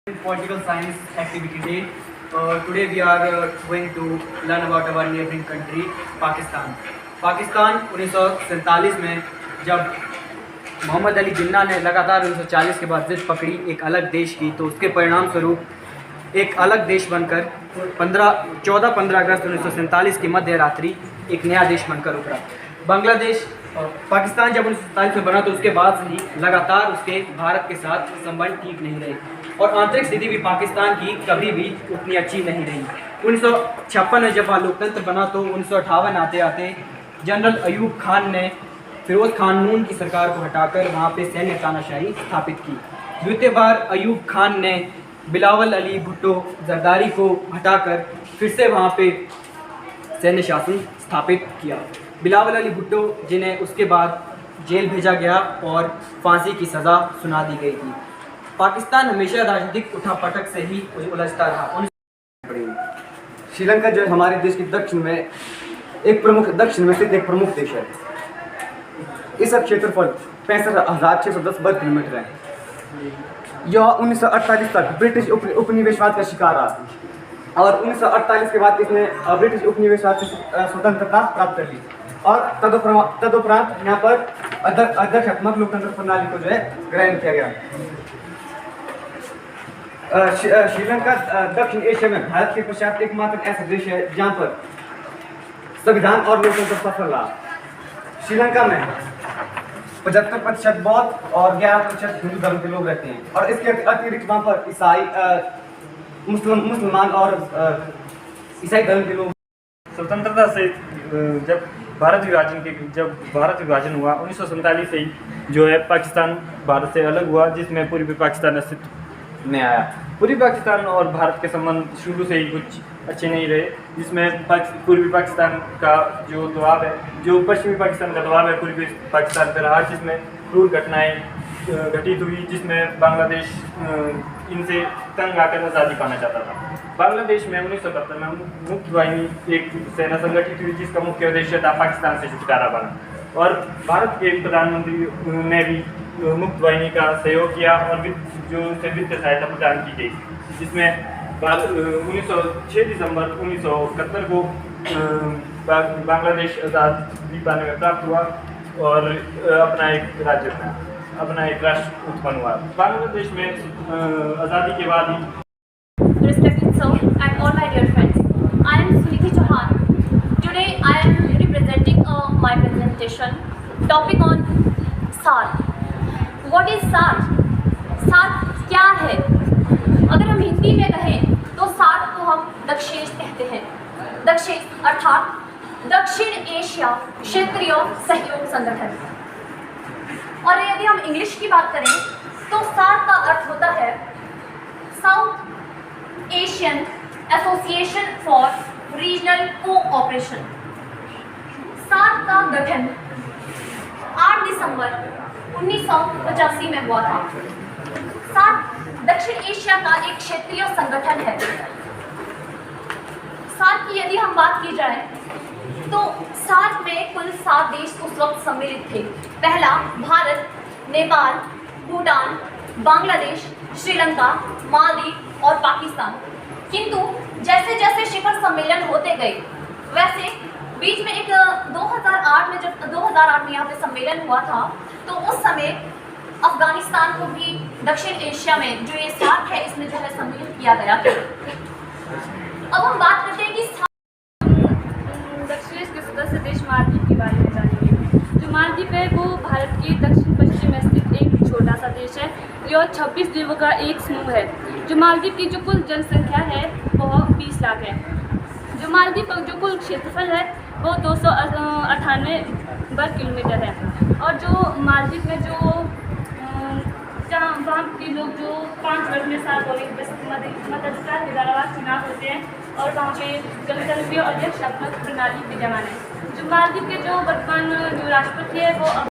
Political science activity day. Today we are going to learn about our neighboring country, Pakistan. Pakistan 1947 में जब मोहम्मद अली जिन्ना ने लगातार 1940 के बाद जिद पकड़ी एक अलग देश की, तो उसके परिणाम स्वरूप एक अलग देश बनकर 14-15 अगस्त 1947 की मध्य रात्रि एक नया देश बनकर उभरा। बांग्लादेश पाकिस्तान जब 1947 में बना तो उसके बाद से ही लगातार उसके भारत के साथ संबंध ठीक नहीं रहे और आंतरिक स्थिति भी पाकिस्तान की कभी भी उतनी अच्छी नहीं रही। 1956 में जब वहाँ लोकतंत्र बना तो 1958 आते आते जनरल अयूब खान ने फिरोज खान नून की सरकार को हटाकर वहाँ पे सैन्य तानाशाही स्थापित की। द्वितीय बार अयूब खान ने बिलावल अली भुट्टो जरदारी को हटाकर फिर से वहाँ पे सैन्य शासन स्थापित किया। बिलावल अली भुट्टो जिन्हें उसके बाद जेल भेजा गया और फांसी की सज़ा सुना दी गई थी। पाकिस्तान हमेशा राजनीतिक उठापटक से ही उलझता रहा। श्रीलंका जो हमारे देश के दक्षिण में स्थित एक प्रमुख देश है। इसका क्षेत्रफल 65,610 वर्ग किलोमीटर है। यह 1948 तक ब्रिटिश उपनिवेशवाद का शिकार रहा और 1948 के बाद इसने ब्रिटिश उपनिवेशवाद से स्वतंत्रता प्राप्त कर ली और तदुपरांत यहाँ पर अध्यक्षात्मक लोकतंत्र प्रणाली को जो है ग्रहण किया गया। श्रीलंका दक्षिण एशिया में भारत के पश्चात एकमात्र ऐसा देश है जहाँ पर संविधान और लोकतंत्र सफल रहा। श्रीलंका में 75% बौद्ध और 11% हिंदू धर्म के लोग रहते हैं और इसके अतिरिक्त वहाँ पर ईसाई मुसलमान और ईसाई धर्म के लोग। स्वतंत्रता से जब भारत विभाजन हुआ 1947 से ही जो है पाकिस्तान भारत से अलग हुआ, जिसमें पूर्वी पाकिस्तान अस्तित्व में आया। पूर्वी पाकिस्तान और भारत के संबंध शुरू से ही कुछ अच्छे नहीं रहे, जिसमें पूर्वी पाकिस्तान का जो दबाव है, जो पश्चिमी पाकिस्तान का दबाव है पूर्वी पाकिस्तान पर रहा, जिसमें क्रूर घटनाएं घटित हुई, जिसमें बांग्लादेश इनसे तंग आकर आज़ादी पाना चाहता था। बांग्लादेश में 1970 में मुक्त वाहिनी एक सेना संगठित हुई, जिसका मुख्य उद्देश्य था पाकिस्तान से छुटकारा पाना और भारत के प्रधानमंत्री ने भी मुक्त वाहिनी का सहयोग किया और वित्तीय सहायता प्रदान की गई, जिसमें 6 दिसंबर 1971 को बांग्लादेश आज़ादी पाने में प्राप्त हुआ और अपना एक राष्ट्र उत्पन्न हुआ। बांग्लादेश में आज़ादी के बाद ही Respected sir and all my dear friends, I am Suniti Chauhan. Today I am representing my presentation topic on SAARC. What is SAARC? SAARC क्या है? अगर हम हिंदी में कहें तो सार्क को हम दक्षेश कहते हैं। दक्षेश अर्थात दक्षिण एशिया क्षेत्रीय सहयोग संगठन। और यदि हम इंग्लिश की बात करें तो सार्क का अर्थ होता है South Asian Association for Regional Cooperation. SAARC का गठन 8 दिसंबर 1985 में हुआ था। सार्क दक्षिण एशिया का एक क्षेत्रीय संगठन है। सार्क की यदि हम बात की जाए तो सार्क में कुल 7 देश उस वक्त सम्मिलित थे। पहला भारत, नेपाल, भूटान, बांग्लादेश, श्रीलंका, मालदीव और पाकिस्तान। किंतु जैसे जैसे शिखर सम्मेलन होते गए वैसे बीच में एक 2008 में जब 2008 में यहाँ पे सम्मेलन हुआ था तो उस समय अफगानिस्तान को भी दक्षिण एशिया में जो ये सार्क है इसमें जो है सम्मिलित किया गया। अब हम बात करते हैं कि दक्षिण के सदस्य देश मालदीव के बारे में जानेंगे। जो मालदीव है वो भारत के दक्षिण पश्चिम में स्थित एक छोटा सा देश है। यह 26 द्वीपों का एक समूह है। जो मालदीव की जो कुल जनसंख्या है वह 20 लाख है। जो मालदीव का जो कुल क्षेत्रफल है वो 298 वर्ग किलोमीटर है। और जो मालदीव में जो जहाँ वहाँ के लोग जो 5 वर्ग में 7 मताधिकार के द्वारा चुनाव होते हैं और वहाँ पे गणतंत्रीय और अध्यक्षात्मक प्रणाली विद्यमान है। जो मालदीव के जो वर्तमान जो राष्ट्रपति है वो